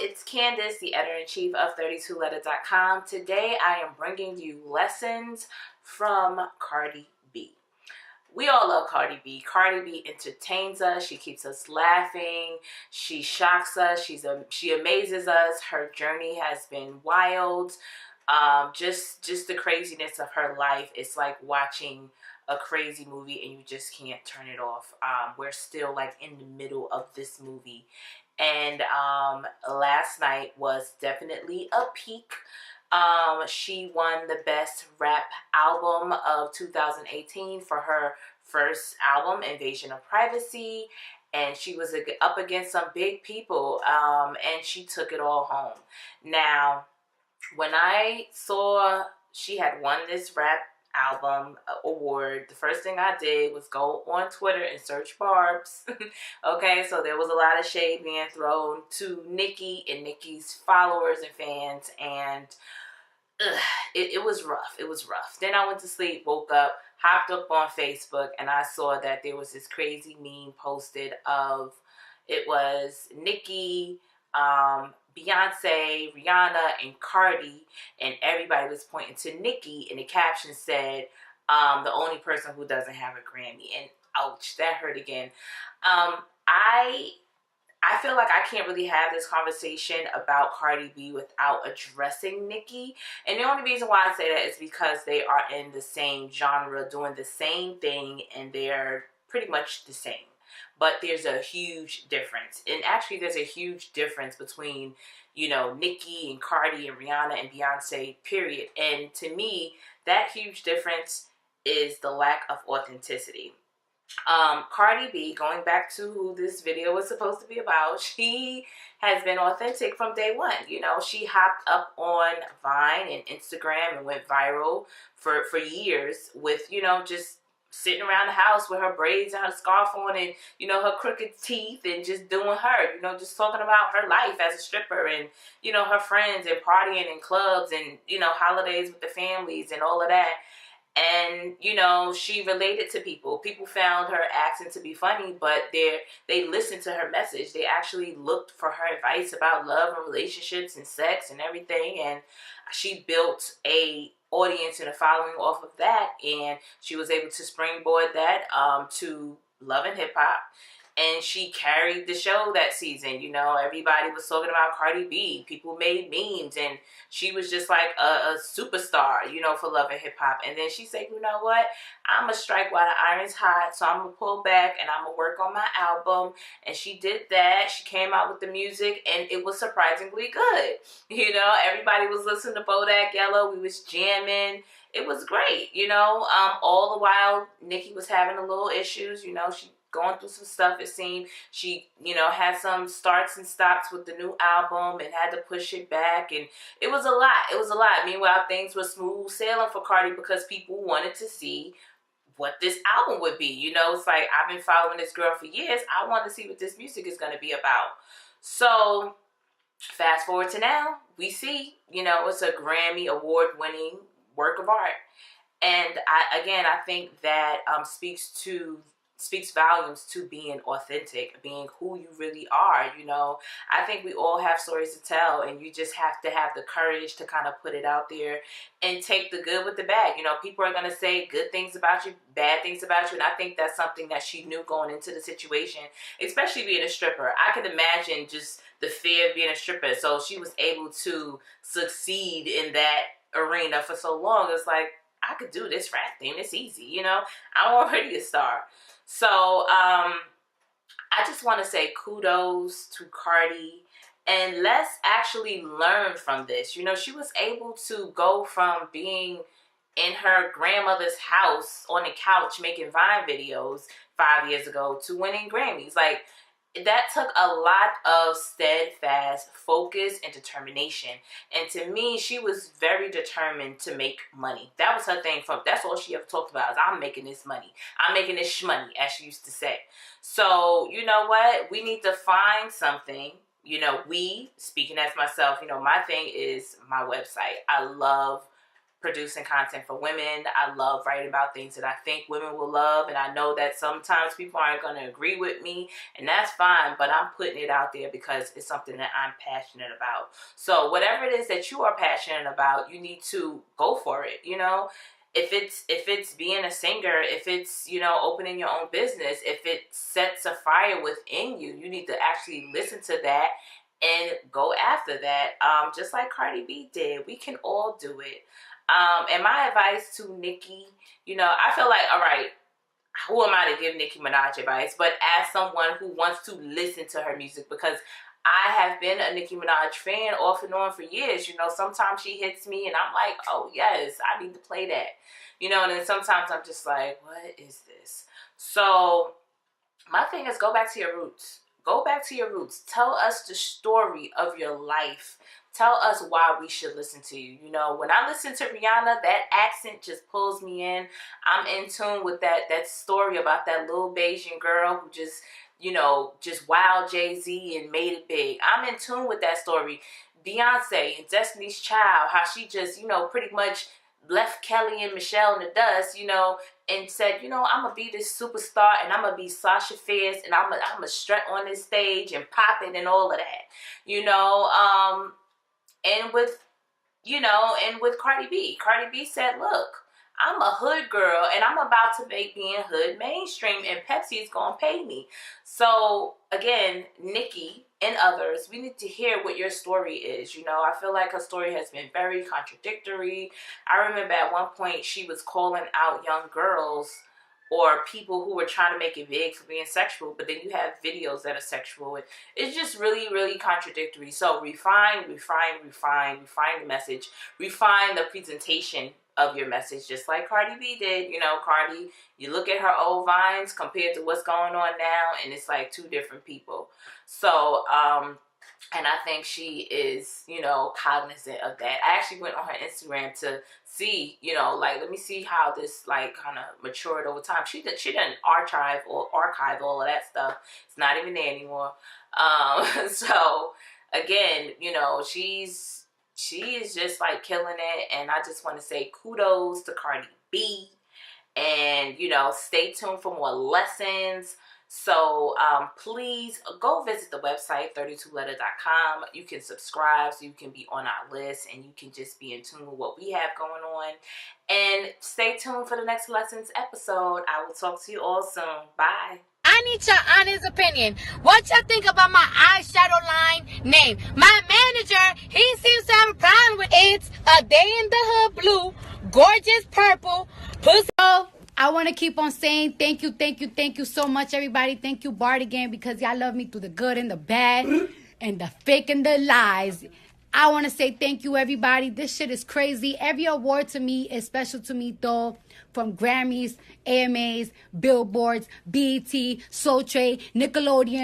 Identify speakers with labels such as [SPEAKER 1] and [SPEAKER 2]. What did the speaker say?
[SPEAKER 1] it's Candace, the editor-in-chief of 32letter.com. Today I am bringing you lessons from Cardi B. We all love Cardi B. Cardi B entertains us. She keeps us laughing. She shocks us. She amazes us. Her journey has been wild. Just the craziness of her life. It's like watching a crazy movie and you just can't turn it off. We're still like in the middle of this movie. And last night was definitely a peak. She won the best rap album of 2018 for her first album, Invasion of Privacy. And she was up against some big people, and she took it all home. Now, when I saw she had won this rap album award, the first thing I did was go on Twitter and search Barb's. Okay, so there was a lot of shade being thrown to Nicki and Nicki's followers and fans, and it was rough. It was rough. Then I went to sleep, woke up, hopped up on Facebook, and I saw that there was this crazy meme posted of, it was Nicki, Beyonce, Rihanna, and Cardi, and everybody was pointing to Nicki, and the caption said, the only person who doesn't have a Grammy. And ouch, that hurt again. I feel like I can't really have this conversation about Cardi B without addressing Nicki. And the only reason why I say that is because they are in the same genre, doing the same thing, and they're pretty much the same. But there's a huge difference. And actually, there's a huge difference between, you know, Nicki and Cardi and Rihanna and Beyonce, period. And to me, that huge difference is the lack of authenticity. Cardi B, going back to who this video was supposed to be about, she has been authentic from day one. You know, she hopped up on Vine and Instagram and went viral for years with, you know, just sitting around the house with her braids and her scarf on and, you know, her crooked teeth and just doing her, you know, just talking about her life as a stripper and, you know, her friends and partying in clubs and, you know, holidays with the families and all of that. And, you know, she related to people. People found her accent to be funny, but they listened to her message. They actually looked for her advice about love and relationships and sex and everything. And she built a audience and a following off of that. And she was able to springboard that to Love and Hip Hop. And she carried the show that season. You know, everybody was talking about Cardi B. People made memes, and she was just like a superstar, you know, for Love and Hip Hop. And then she said, you know what? I'm going to strike while the iron's hot, so I'm going to pull back, and I'm going to work on my album. And she did that. She came out with the music, and it was surprisingly good. You know, everybody was listening to Bodak Yellow. We was jamming. It was great, you know. All the while, Nicki was having a little issues. You know, she going through some stuff, it seemed. She, you know, had some starts and stops with the new album and had to push it back, and it was a lot. It was a lot. Meanwhile, things were smooth sailing for Cardi because people wanted to see what this album would be. You know, it's like, I've been following this girl for years. I want to see what this music is going to be about. So fast forward to now, we see, you know, it's a Grammy award-winning work of art. And I think that speaks volumes to being authentic, being who you really are. You know, I think we all have stories to tell, and you just have to have the courage to kind of put it out there and take the good with the bad. You know, people are going to say good things about you, bad things about you, and I think that's something that she knew going into the situation, especially being a stripper. I can imagine just the fear of being a stripper, so she was able to succeed in that arena for so long. It's like, I could do this rap thing. It's easy, you know. I'm already a star. So I just want to say kudos to Cardi, and let's actually learn from this. You know, she was able to go from being in her grandmother's house on the couch making Vine videos 5 years ago to winning Grammys. Like, that took a lot of steadfast focus and determination. And to me, she was very determined to make money. That was her thing. That's all she ever talked about, is I'm making this money. I'm making this shmoney, as she used to say. So, you know what? We need to find something. You know, speaking as myself, you know, my thing is my website. I love producing content for women. I love writing about things that I think women will love, and I know that sometimes people aren't going to agree with me, and that's fine, but I'm putting it out there because it's something that I'm passionate about. So whatever it is that you are passionate about, you need to go for it, you know? If it's being a singer, if it's, you know, opening your own business, if it sets a fire within you, you need to actually listen to that and go after that. Just like Cardi B did. We can all do it. And my advice to Nicki, you know, I feel like, all right, who am I to give Nicki Minaj advice? But as someone who wants to listen to her music, because I have been a Nicki Minaj fan off and on for years. You know, sometimes she hits me and I'm like, oh yes, I need to play that. You know, and then sometimes I'm just like, what is this? So my thing is, go back to your roots. Go back to your roots. Tell us the story of your life. Tell us why we should listen to you. You know, when I listen to Rihanna, that accent just pulls me in. I'm in tune with that story about that little Bayesian girl who just, you know, just wowed Jay-Z and made it big. I'm in tune with that story. Beyonce and Destiny's Child, how she just, you know, pretty much left Kelly and Michelle in the dust, you know, and said, you know, I'm going to be this superstar and I'm going to be Sasha Fierce and I'm going to strut on this stage and pop it and all of that, you know. And with, you know, and with Cardi B said, look, I'm a hood girl and I'm about to make being hood mainstream and Pepsi is going to pay me. So again, Nicki and others, we need to hear what your story is. You know, I feel like her story has been very contradictory. I remember at one point she was calling out young girls or people who were trying to make it big for being sexual, but then you have videos that are sexual. It's just really, really contradictory. So refine the message, refine the presentation of your message, just like Cardi B did. You know, Cardi, you look at her old vines compared to what's going on now, and it's like two different people. So, and I think she is, you know, cognizant of that. I actually went on her Instagram to see, you know, like, let me see how this, like, kind of matured over time. She didn't archive all of that stuff. It's not even there anymore. So, again, you know, she is just, like, killing it. And I just want to say kudos to Cardi B. And, you know, stay tuned for more lessons. So please go visit the website 32letter.com. You can subscribe so you can be on our list and you can just be in tune with what we have going on. And stay tuned for the next lessons episode. I will talk to you all soon. Bye.
[SPEAKER 2] I need your honest opinion. What y'all think about my eyeshadow line name? My manager, he seems to have a problem with it. It's A Day in the Hood Blue, Gorgeous Purple, Pussy. I want to keep on saying thank you so much, everybody. Thank you, Bardigan, because y'all love me through the good and the bad and the fake and the lies. I want to say thank you, everybody. This shit is crazy. Every award to me is special to me, though. From Grammys, AMAs, Billboards, BET, Soul Train, Nickelodeon.